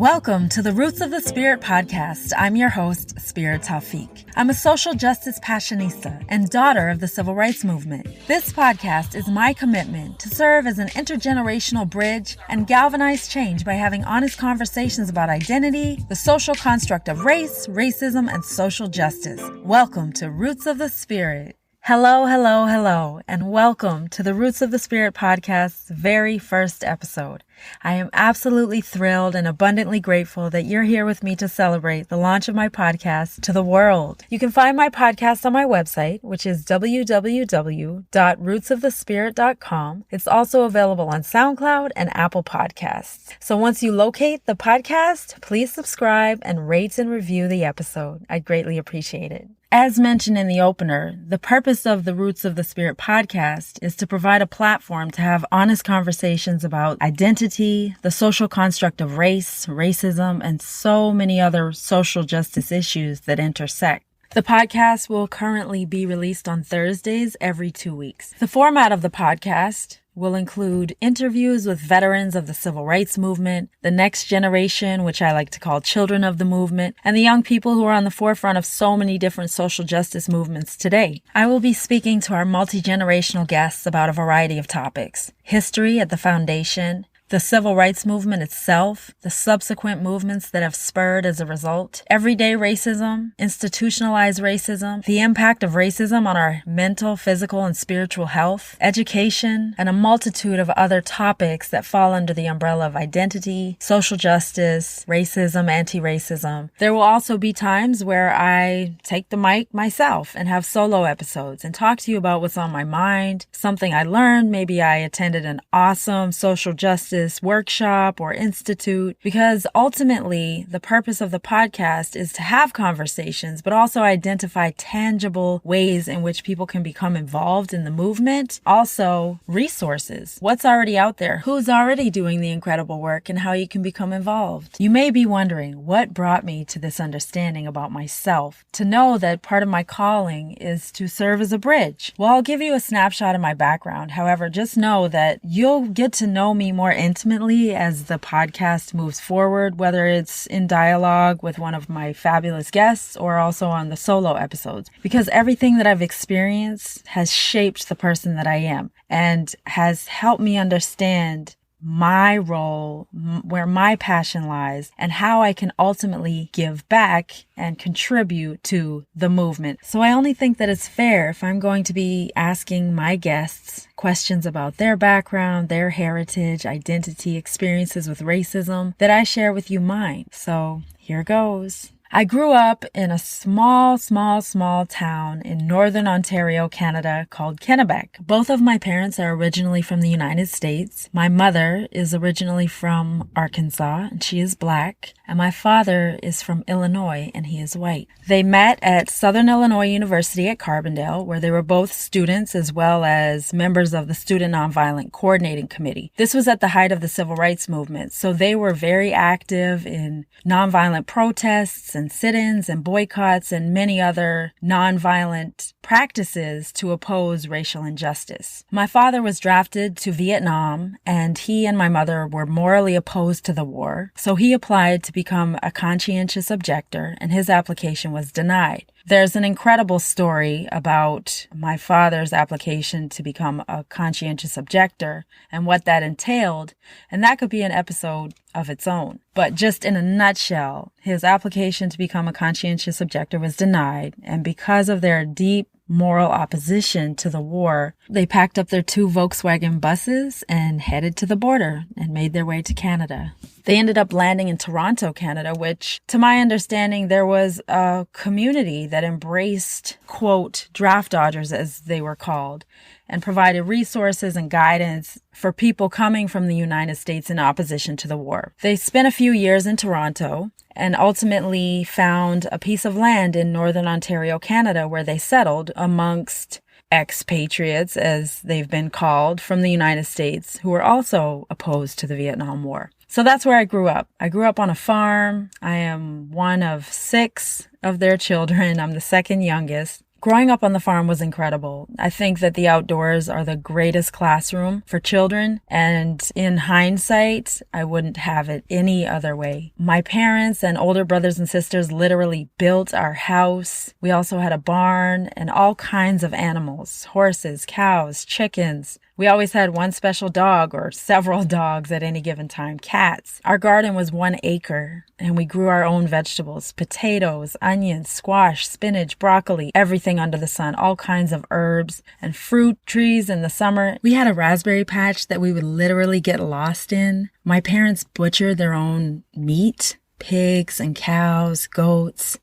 Welcome to the Roots of the Spirit podcast. I'm your host, Spirit Tawfiq. I'm a social justice passionista and daughter of the civil rights movement. This podcast is my commitment to serve as an intergenerational bridge and galvanize change by having honest conversations about identity, the social construct of race, racism, and social justice. Welcome to Roots of the Spirit. Hello, and welcome to the Roots of the Spirit podcast's very first episode. I am absolutely thrilled and abundantly grateful that you're here with me to celebrate the launch of my podcast to the world. You can find my podcast on my website, which is www.rootsofthespirit.com. It's also available on SoundCloud and Apple Podcasts. So once you locate the podcast, please subscribe and rate and review the episode. I'd greatly appreciate it. As mentioned in the opener, the purpose of the Roots of the Spirit podcast is to provide a platform to have honest conversations about identity, the social construct of race, racism, and so many other social justice issues that intersect. The podcast will currently be released on Thursdays every 2 weeks. The format of the podcast will include interviews with veterans of the civil rights movement, the next generation, which I like to call children of the movement, and the young people who are on the forefront of so many different social justice movements today. I will be speaking to our multi-generational guests about a variety of topics: history at the foundation, the civil rights movement itself, the subsequent movements that have spurred as a result, everyday racism, institutionalized racism, the impact of racism on our mental, physical, and spiritual health, education, and a multitude of other topics that fall under the umbrella of identity, social justice, racism, anti-racism. There will also be times where I take the mic myself and have solo episodes and talk to you about what's on my mind, something I learned. Maybe I attended an awesome social justice workshop or institute, because ultimately the purpose of the podcast is to have conversations, but also identify tangible ways in which people can become involved in the movement. Also, resources. What's already out there? Who's already doing the incredible work, and how you can become involved. You may be wondering what brought me to this understanding about myself, to know that part of my calling is to serve as a bridge. Well, I'll give you a snapshot of my background. However, just know that you'll get to know me more intimately as the podcast moves forward, whether it's in dialogue with one of my fabulous guests or also on the solo episodes, because everything that I've experienced has shaped the person that I am and has helped me understand my role, where my passion lies, and how I can ultimately give back and contribute to the movement. So I only think that it's fair, if I'm going to be asking my guests questions about their background, their heritage, identity, experiences with racism, that I share with you mine. So here goes. I grew up in a small town in northern Ontario, Canada called Kennebec. Both of my parents are originally from the United States. My mother is originally from Arkansas, and she is Black. And my father is from Illinois, and he is white. They met at Southern Illinois University at Carbondale, where they were both students as well as members of the Student Nonviolent Coordinating Committee. This was at the height of the civil rights movement, so they were very active in nonviolent protests and sit-ins and boycotts and many other nonviolent practices to oppose racial injustice. My father was drafted to Vietnam, and he and my mother were morally opposed to the war, so he applied to become a conscientious objector, and his application was denied. There's an incredible story about my father's application to become a conscientious objector and what that entailed, and that could be an episode of its own. But just in a nutshell, his application to become a conscientious objector was denied, and because of their deep moral opposition to the war, they packed up their 2 Volkswagen buses and headed to the border and made their way to Canada. They ended up landing in Toronto, Canada, which, to my understanding, there was a community that embraced, quote, draft dodgers, as they were called, and provided resources and guidance for people coming from the United States in opposition to the war. They spent a few years in Toronto and ultimately found a piece of land in northern Ontario, Canada, where they settled amongst expatriates, as they've been called, from the United States, who were also opposed to the Vietnam War. So that's where I grew up. I grew up on a farm. I am one of 6 of their children. I'm the second youngest. Growing up on the farm was incredible. I think that the outdoors are the greatest classroom for children, and in hindsight, I wouldn't have it any other way. My parents and older brothers and sisters literally built our house. We also had a barn and all kinds of animals, horses, cows, chickens. We always had one special dog or several dogs at any given time, cats. Our garden was 1 acre and we grew our own vegetables, potatoes, onions, squash, spinach, broccoli, everything under the sun, all kinds of herbs and fruit trees in the summer. We had a raspberry patch that we would literally get lost in. My parents butchered their own meat, pigs and cows, goats.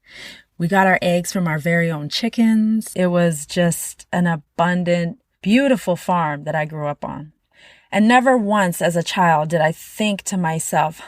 We got our eggs from our very own chickens. It was just an abundant, beautiful farm that I grew up on. And never once as a child did I think to myself,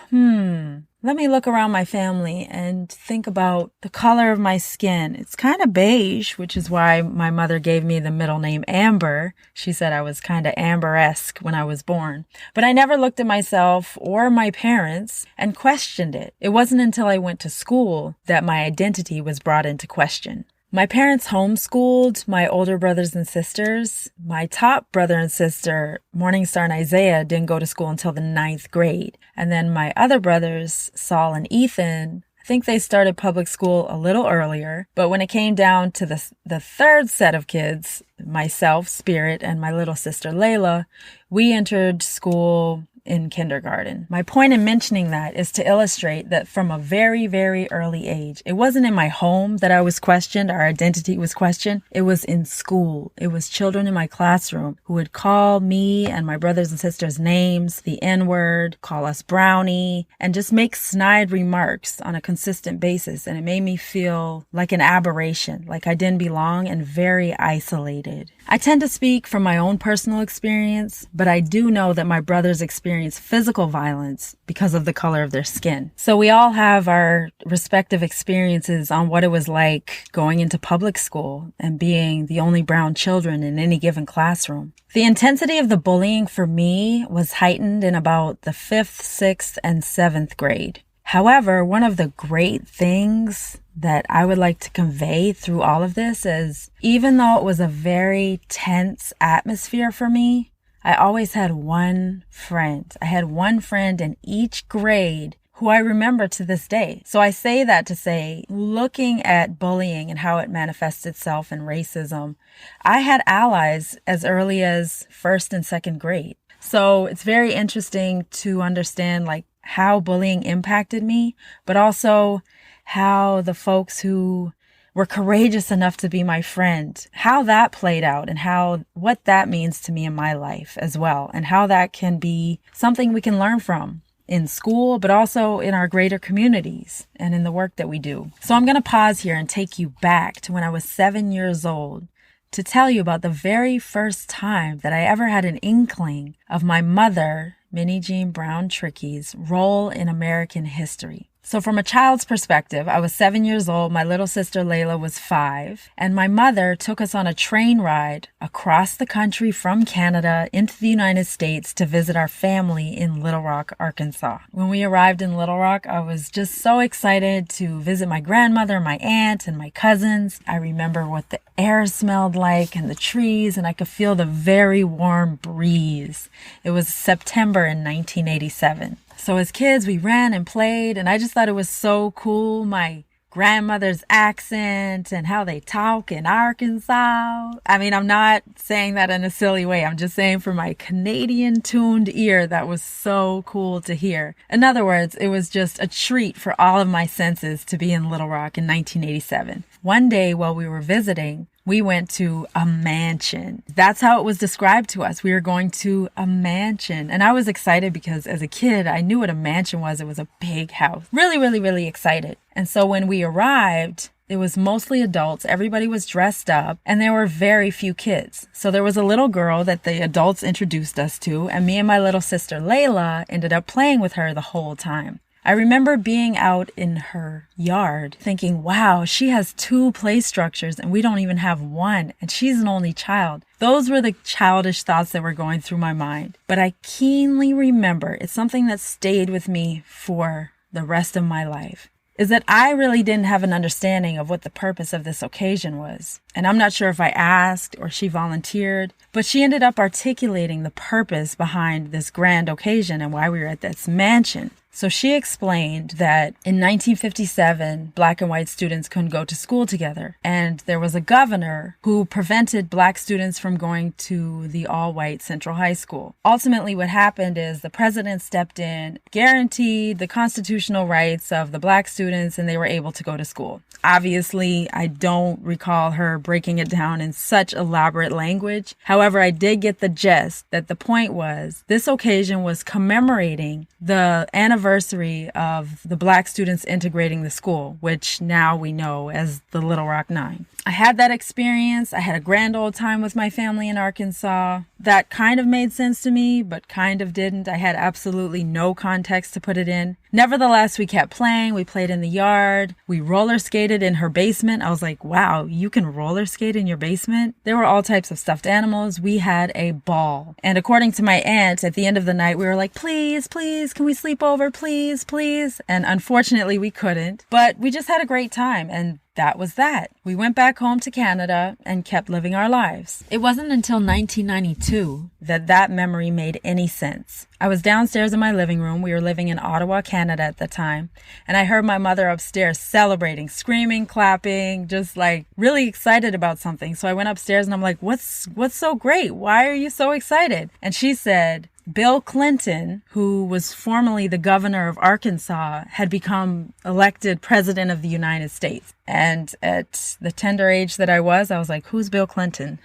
let me look around my family and think about the color of my skin. It's kind of beige, which is why my mother gave me the middle name Amber. She said I was kind of Amber-esque when I was born. But I never looked at myself or my parents and questioned it. It wasn't until I went to school that my identity was brought into question. My parents homeschooled my older brothers and sisters. My top brother and sister, Morningstar and Isaiah, didn't go to school until the 9th grade. And then my other brothers, Saul and Ethan, I think they started public school a little earlier. But when it came down to the third set of kids, myself, Spirit, and my little sister, Layla, we entered school in kindergarten. My point in mentioning that is to illustrate that from a very, very early age, it wasn't in my home that I was questioned, our identity was questioned. It was in school. It was children in my classroom who would call me and my brothers and sisters names, the N-word, call us brownie, and just make snide remarks on a consistent basis. And it made me feel like an aberration, like I didn't belong and very isolated. I tend to speak from my own personal experience, but I do know that my brothers experienced physical violence because of the color of their skin. So we all have our respective experiences on what it was like going into public school and being the only brown children in any given classroom. The intensity of the bullying for me was heightened in about the 5th, 6th, and 7th grade. However, one of the great things that I would like to convey through all of this is, even though it was a very tense atmosphere for me, I always had one friend. I had one friend in each grade who I remember to this day. So I say that to say, looking at bullying and how it manifests itself in racism, I had allies as early as 1st and 2nd grade. So it's very interesting to understand how bullying impacted me, but also how the folks who were courageous enough to be my friend, how that played out and what that means to me in my life as well, and how that can be something we can learn from in school, but also in our greater communities and in the work that we do. So I'm going to pause here and take you back to when I was 7 years old to tell you about the very first time that I ever had an inkling of my mother, Minnijean Brown Trickey's role in American history. So from a child's perspective, I was 7 years old, my little sister Layla was 5, and my mother took us on a train ride across the country from Canada into the United States to visit our family in Little Rock, Arkansas. When we arrived in Little Rock, I was just so excited to visit my grandmother, my aunt, and my cousins. I remember what the air smelled like and the trees, and I could feel the very warm breeze. It was September in 1987. So as kids, we ran and played, and I just thought it was so cool, my grandmother's accent and how they talk in Arkansas. I mean, I'm not saying that in a silly way. I'm just saying for my Canadian-tuned ear, that was so cool to hear. In other words, it was just a treat for all of my senses to be in Little Rock in 1987. One day while we were visiting, we went to a mansion. That's how it was described to us. We were going to a mansion. And I was excited because as a kid, I knew what a mansion was. It was a big house. Really, really, really excited. And so when we arrived, it was mostly adults. Everybody was dressed up and there were very few kids. So there was a little girl that the adults introduced us to, and me and my little sister Layla ended up playing with her the whole time. I remember being out in her yard thinking, wow, she has 2 play structures and we don't even have one, and she's an only child. Those were the childish thoughts that were going through my mind. But I keenly remember, it's something that stayed with me for the rest of my life, is that I really didn't have an understanding of what the purpose of this occasion was. And I'm not sure if I asked or she volunteered, but she ended up articulating the purpose behind this grand occasion and why we were at this mansion. So she explained that in 1957, Black and white students couldn't go to school together. And there was a governor who prevented Black students from going to the all-white Central High School. Ultimately, what happened is the president stepped in, guaranteed the constitutional rights of the Black students, and they were able to go to school. Obviously, I don't recall her breaking it down in such elaborate language. However, I did get the gist that the point was this occasion was commemorating the anniversary of the Black students integrating the school, which now we know as the Little Rock Nine. I had that experience. I had a grand old time with my family in Arkansas. That kind of made sense to me, but kind of didn't. I had absolutely no context to put it in. Nevertheless, we kept playing. We played in the yard. We roller skated in her basement. I was like, wow, you can roller skate in your basement? There were all types of stuffed animals. We had a ball. And according to my aunt, at the end of the night, we were like, please, can we sleep over? Please. And unfortunately, we couldn't. But we just had a great time. And that was that. We went back home to Canada and kept living our lives. It wasn't until 1992 that memory made any sense. I was downstairs in my living room. We were living in Ottawa, Canada at the time. And I heard my mother upstairs celebrating, screaming, clapping, just like really excited about something. So I went upstairs and I'm like, what's so great? Why are you so excited? And she said, Bill Clinton, who was formerly the governor of Arkansas, had become elected president of the United States. And at the tender age that I was like, who's Bill Clinton?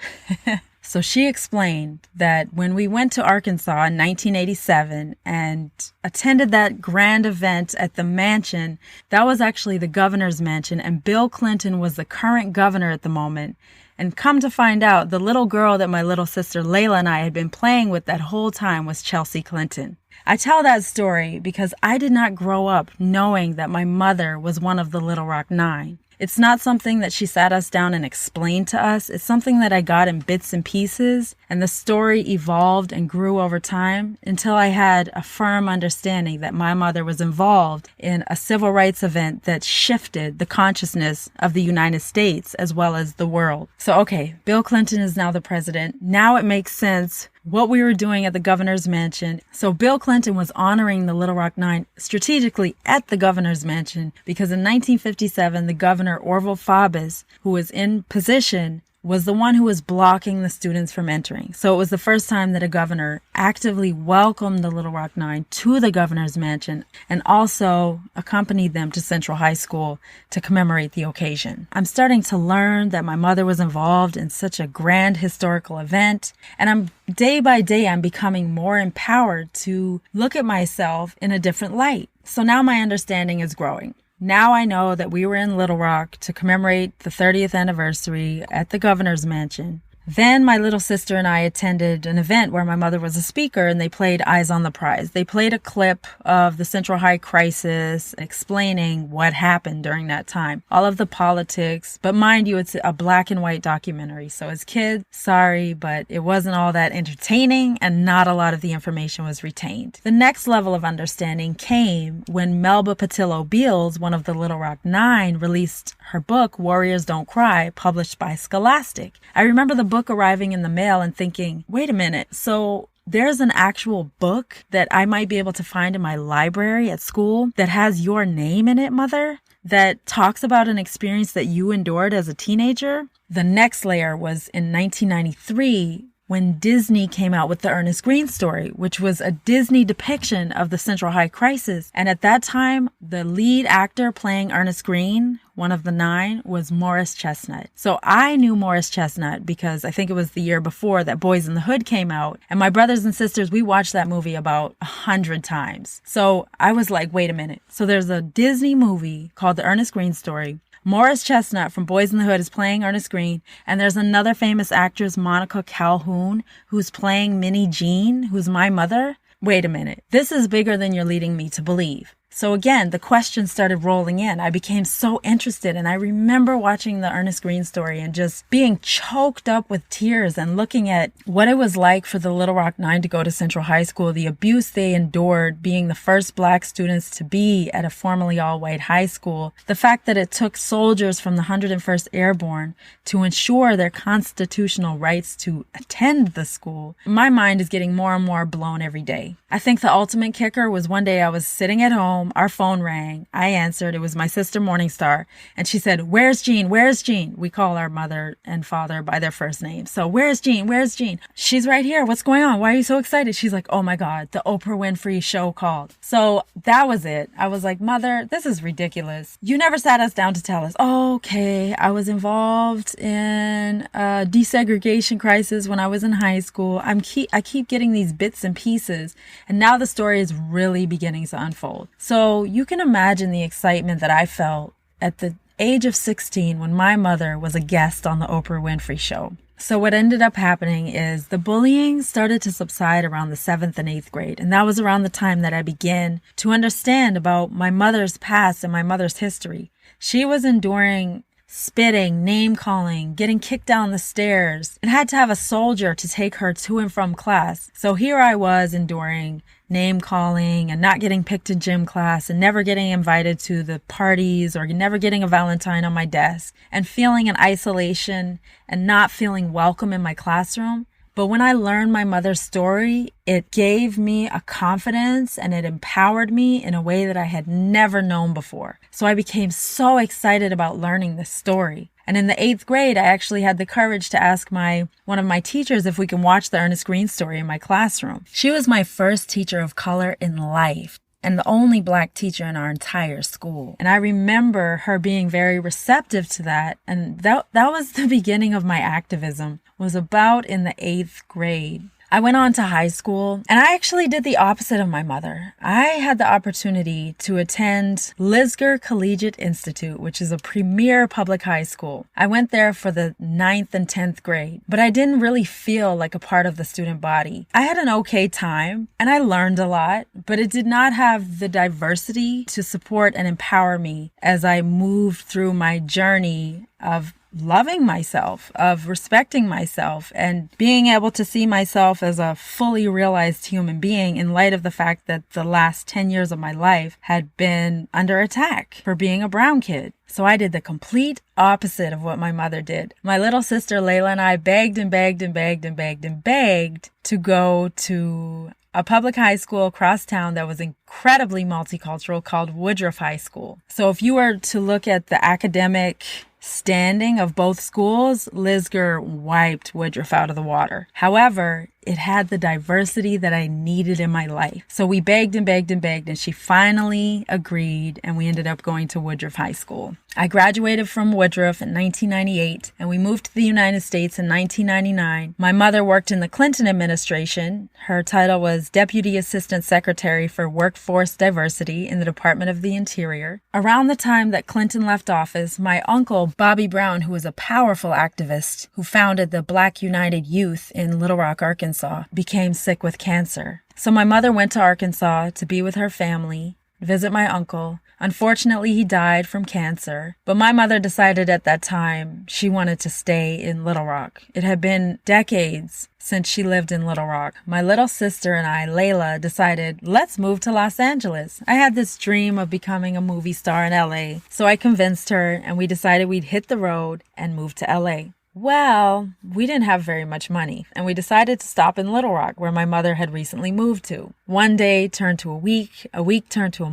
So she explained that when we went to Arkansas in 1987 and attended that grand event at the mansion, that was actually the governor's mansion, and Bill Clinton was the current governor at the moment. And come to find out, the little girl that my little sister Layla and I had been playing with that whole time was Chelsea Clinton. I tell that story because I did not grow up knowing that my mother was one of the Little Rock Nine. It's not something that she sat us down and explained to us. It's something that I got in bits and pieces, and the story evolved and grew over time until I had a firm understanding that my mother was involved in a civil rights event that shifted the consciousness of the United States as well as the world. So, okay, Bill Clinton is now the president. Now it makes sense what we were doing at the governor's mansion. So Bill Clinton was honoring the Little Rock Nine strategically at the governor's mansion because in 1957, the governor Orville Faubus, who was in position, was the one who was blocking the students from entering. So it was the first time that a governor actively welcomed the Little Rock Nine to the governor's mansion and also accompanied them to Central High School to commemorate the occasion. I'm starting to learn that my mother was involved in such a grand historical event, and day by day, I'm becoming more empowered to look at myself in a different light. So now my understanding is growing. Now I know that we were in Little Rock to commemorate the 30th anniversary at the governor's mansion. Then my little sister and I attended an event where my mother was a speaker and they played Eyes on the Prize. They played a clip of the Central High crisis explaining what happened during that time. All of the politics, but mind you, it's a black and white documentary. So as kids, sorry, but it wasn't all that entertaining and not a lot of the information was retained. The next level of understanding came when Melba Patillo Beals, one of the Little Rock Nine, released her book, Warriors Don't Cry, published by Scholastic. I remember the book arriving in the mail and thinking, wait a minute, so there's an actual book that I might be able to find in my library at school that has your name in it, Mother, that talks about an experience that you endured as a teenager? The next layer was in 1993 when Disney came out with the Ernest Green story, which was a Disney depiction of the Central High crisis. And at that time, the lead actor playing Ernest Green, one of the nine, was Morris Chestnut. So I knew Morris Chestnut because I think it was the year before that Boys in the Hood came out. And my brothers and sisters, we watched that movie about 100 times. So I was like, wait a minute. So there's a Disney movie called The Ernest Green Story. Morris Chestnut from Boys in the Hood is playing Ernest Green, and there's another famous actress, Monica Calhoun, who's playing Minnijean, who's my mother. Wait a minute. This is bigger than you're leading me to believe. So again, the questions started rolling in. I became so interested, and I remember watching the Ernest Green story and just being choked up with tears and looking at what it was like for the Little Rock Nine to go to Central High School, the abuse they endured being the first Black students to be at a formerly all-white high school, the fact that it took soldiers from the 101st Airborne to ensure their constitutional rights to attend the school. My mind is getting more and more blown every day. I think the ultimate kicker was one day I was sitting at home, our phone rang, I answered, it was my sister Morningstar, and she said, "Where's Jean? Where's Jean?" We call our mother and father by their first name. So, "Where's Jean? Where's Jean?" "She's right here. What's going on? Why are you so excited?" She's like, "Oh my God, the Oprah Winfrey show called." So that was it. I was like, "Mother, this is ridiculous. You never sat us down to tell us." "Oh, okay, I was involved in a desegregation crisis when I was in high school. I keep getting these bits and pieces. And now the story is really beginning to unfold." So you can imagine the excitement that I felt at the age of 16 when my mother was a guest on the Oprah Winfrey show. So what ended up happening is the bullying started to subside around the 7th and 8th grade. And that was around the time that I began to understand about my mother's past and my mother's history. She was enduring spitting, name-calling, getting kicked down the stairs, and had to have a soldier to take her to and from class. So here I was enduring name-calling and not getting picked in gym class and never getting invited to the parties or never getting a Valentine on my desk and feeling in isolation and not feeling welcome in my classroom. But when I learned my mother's story, it gave me a confidence and it empowered me in a way that I had never known before. So I became so excited about learning this story. And in the 8th grade, I actually had the courage to ask one of my teachers if we can watch the Ernest Green story in my classroom. She was my first teacher of color in life and the only Black teacher in our entire school. And I remember her being very receptive to that. And that was the beginning of my activism, was about in the 8th grade. I went on to high school, and I actually did the opposite of my mother. I had the opportunity to attend Lisgar Collegiate Institute, which is a premier public high school. I went there for the 9th and 10th grade, but I didn't really feel like a part of the student body. I had an okay time, and I learned a lot, but it did not have the diversity to support and empower me as I moved through my journey of loving myself, of respecting myself, and being able to see myself as a fully realized human being in light of the fact that the last 10 years of my life had been under attack for being a brown kid. So I did the complete opposite of what my mother did. My little sister Layla and I begged and begged and begged and begged and begged to go to a public high school across town that was incredibly multicultural called Woodruff High School. So if you were to look at the academic standing of both schools, Lisgar wiped Woodruff out of the water. However, it had the diversity that I needed in my life. So we begged and begged and begged, and she finally agreed, and we ended up going to Woodruff High School. I graduated from Woodruff in 1998, and we moved to the United States in 1999. My mother worked in the Clinton administration. Her title was Deputy Assistant Secretary for Workforce Diversity in the Department of the Interior. Around the time that Clinton left office, my uncle, Bobby Brown, who was a powerful activist who founded the Black United Youth in Little Rock, Arkansas, became sick with cancer. So my mother went to Arkansas to be with her family, visit my uncle. Unfortunately, he died from cancer, but my mother decided at that time she wanted to stay in Little Rock. It had been decades since she lived in Little Rock. My little sister and I, Layla, decided, let's move to Los Angeles. I had this dream of becoming a movie star in LA, so I convinced her and we decided we'd hit the road and move to LA. Well, we didn't have very much money, and we decided to stop in Little Rock, where my mother had recently moved to. One day turned to a week turned to a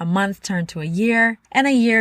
month turned to a year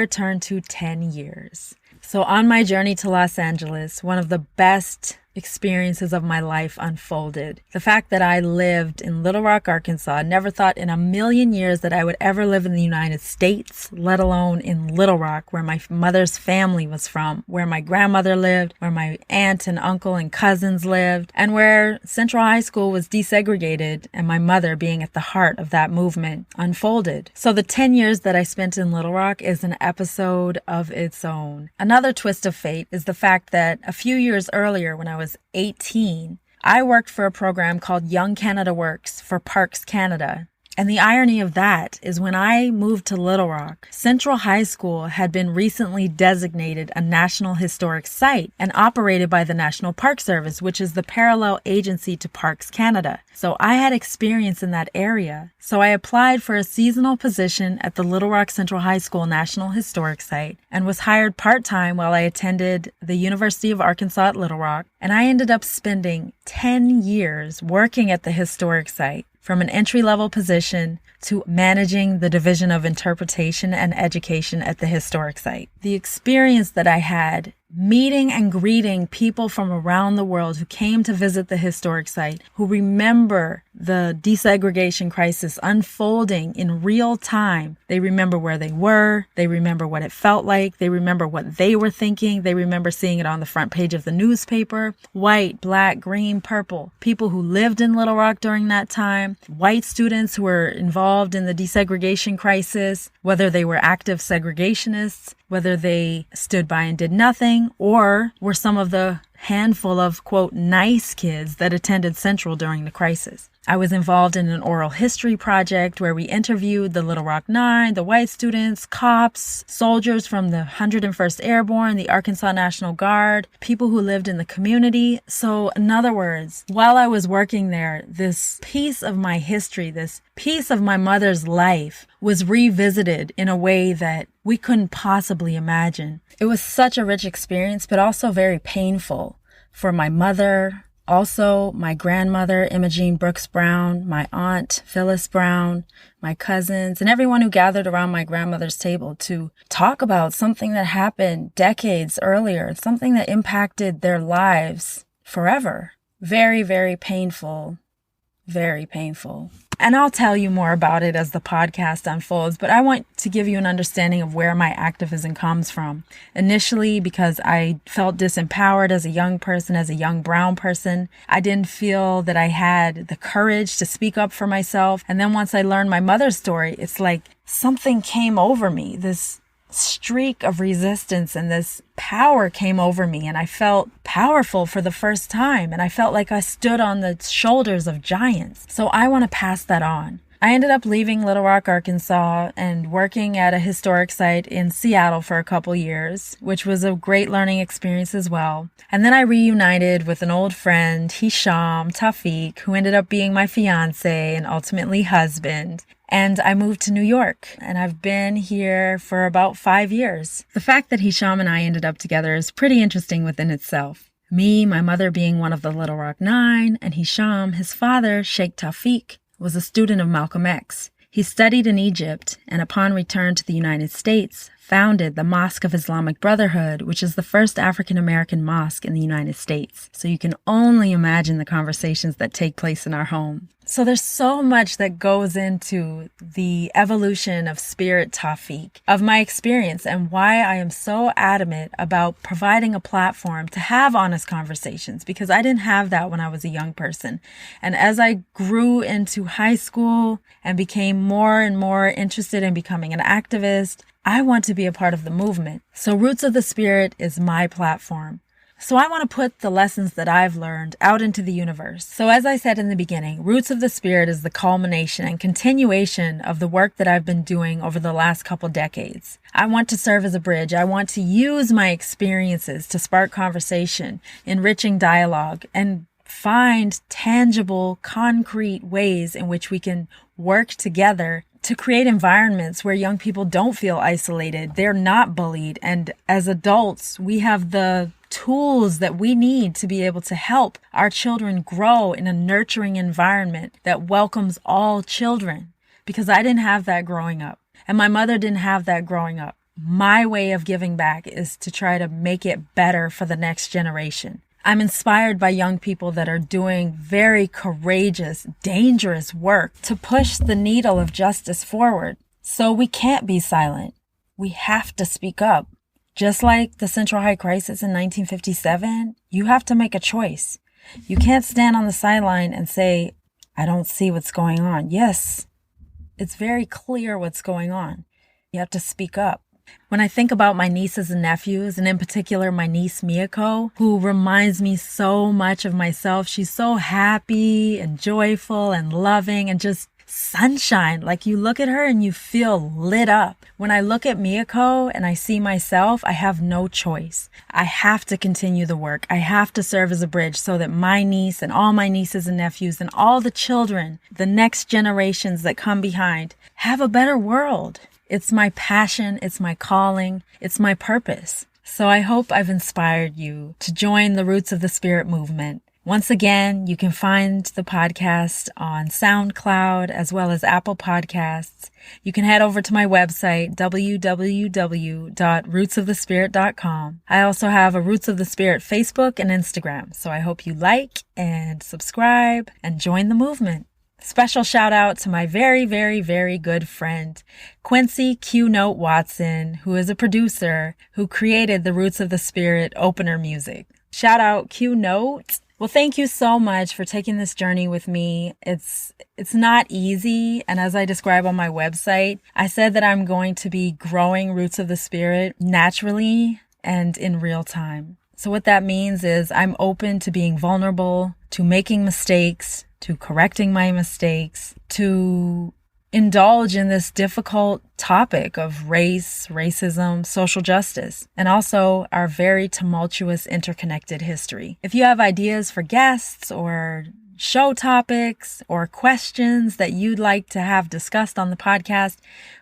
turned to 10 years. So on my journey to Los Angeles, one of the best experiences of my life unfolded. The fact that I lived in Little Rock, Arkansas, never thought in a million years that I would ever live in the United States, let alone in Little Rock, where my mother's family was from, where my grandmother lived, where my aunt and uncle and cousins lived, and where Central High School was desegregated, and my mother being at the heart of that movement unfolded. So the 10 years that I spent in Little Rock is an episode of its own. Another twist of fate is the fact that a few years earlier, when I was 18, I worked for a program called Young Canada Works for Parks Canada. And the irony of that is when I moved to Little Rock, Central High School had been recently designated a National Historic Site and operated by the National Park Service, which is the parallel agency to Parks Canada. So I had experience in that area. So I applied for a seasonal position at the Little Rock Central High School National Historic Site and was hired part-time while I attended the University of Arkansas at Little Rock. And I ended up spending 10 years working at the historic site, from an entry-level position to managing the Division of Interpretation and Education at the historic site. The experience that I had meeting and greeting people from around the world who came to visit the historic site, who remember the desegregation crisis unfolding in real time. They remember where they were. They remember what it felt like. They remember what they were thinking. They remember seeing it on the front page of the newspaper. White, black, green, purple. People who lived in Little Rock during that time. White students who were involved in the desegregation crisis, whether they were active segregationists, whether they stood by and did nothing, or were some of the handful of, quote, nice kids that attended Central during the crisis. I was involved in an oral history project where we interviewed the Little Rock Nine, the white students, cops, soldiers from the 101st Airborne, the Arkansas National Guard, people who lived in the community. So in other words, while I was working there, this piece of my history, this piece of my mother's life was revisited in a way that we couldn't possibly imagine. It was such a rich experience, but also very painful for my mother, also my grandmother, Minnijean Brown, my aunt, Phyllis Brown, my cousins, and everyone who gathered around my grandmother's table to talk about something that happened decades earlier, something that impacted their lives forever. Very, very painful. Very painful. And I'll tell you more about it as the podcast unfolds, but I want to give you an understanding of where my activism comes from. Initially, because I felt disempowered as a young person, as a young brown person. I didn't feel that I had the courage to speak up for myself. And then once I learned my mother's story, it's like something came over me, this streak of resistance, and this power came over me, and I felt powerful for the first time, and I felt like I stood on the shoulders of giants. So I want to pass that on. I ended up leaving Little Rock, Arkansas, and working at a historic site in Seattle for a couple years, which was a great learning experience as well. And then I reunited with an old friend, Tawfiq, who ended up being my fiance and ultimately husband. And I moved to New York, and I've been here for about 5 years. The fact that Hisham and I ended up together is pretty interesting within itself. Me, my mother being one of the Little Rock Nine, and Hisham, his father, Sheikh Tawfiq, was a student of Malcolm X. He studied in Egypt, and upon return to the United States, founded the Mosque of Islamic Brotherhood, which is the first African-American mosque in the United States. So you can only imagine the conversations that take place in our home. So there's so much that goes into the evolution of Spirit Tawfiq, of my experience, and why I am so adamant about providing a platform to have honest conversations, because I didn't have that when I was a young person. And as I grew into high school and became more and more interested in becoming an activist, I want to be a part of the movement. So Roots of the Spirit is my platform. So I want to put the lessons that I've learned out into the universe. So as I said in the beginning, Roots of the Spirit is the culmination and continuation of the work that I've been doing over the last couple decades. I want to serve as a bridge. I want to use my experiences to spark conversation, enriching dialogue, and find tangible, concrete ways in which we can work together to create environments where young people don't feel isolated, they're not bullied, and as adults, we have the tools that we need to be able to help our children grow in a nurturing environment that welcomes all children. Because I didn't have that growing up, and my mother didn't have that growing up. My way of giving back is to try to make it better for the next generation. I'm inspired by young people that are doing very courageous, dangerous work to push the needle of justice forward. So we can't be silent. We have to speak up. Just like the Central High crisis in 1957, you have to make a choice. You can't stand on the sideline and say, I don't see what's going on. Yes, it's very clear what's going on. You have to speak up. When I think about my nieces and nephews, and in particular my niece Miyako, who reminds me so much of myself, she's so happy and joyful and loving and just sunshine. Like you look at her and you feel lit up. When I look at Miyako and I see myself, I have no choice. I have to continue the work. I have to serve as a bridge so that my niece and all my nieces and nephews and all the children, the next generations that come behind, have a better world. It's my passion. It's my calling. It's my purpose. So I hope I've inspired you to join the Roots of the Spirit movement. Once again, you can find the podcast on SoundCloud as well as Apple Podcasts. You can head over to my website, www.rootsofthespirit.com. I also have a Roots of the Spirit Facebook and Instagram, so I hope you like and subscribe and join the movement. Special shout out to my very, very, very good friend, Quincy Q Note Watson, who is a producer who created the Roots of the Spirit opener music. Shout out Q Note. Well, thank you so much for taking this journey with me. It's not easy. And as I describe on my website, I said that I'm going to be growing Roots of the Spirit naturally and in real time. So what that means is I'm open to being vulnerable, to making mistakes, to correcting my mistakes, to indulge in this difficult topic of race, racism, social justice, and also our very tumultuous interconnected history. If you have ideas for guests or show topics or questions that you'd like to have discussed on the podcast,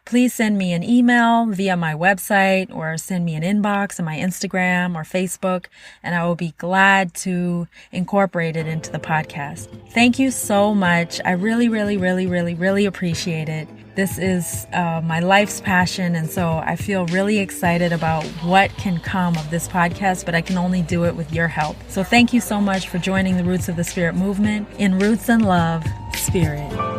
please send me an email via my website or send me an inbox on my Instagram or Facebook, and I will be glad to incorporate it into the podcast. Thank you so much. I really, really, really, really, really appreciate it. This is my life's passion, and so I feel really excited about what can come of this podcast, but I can only do it with your help. So thank you so much for joining the Roots of the Spirit movement in Roots and Love, Spirit.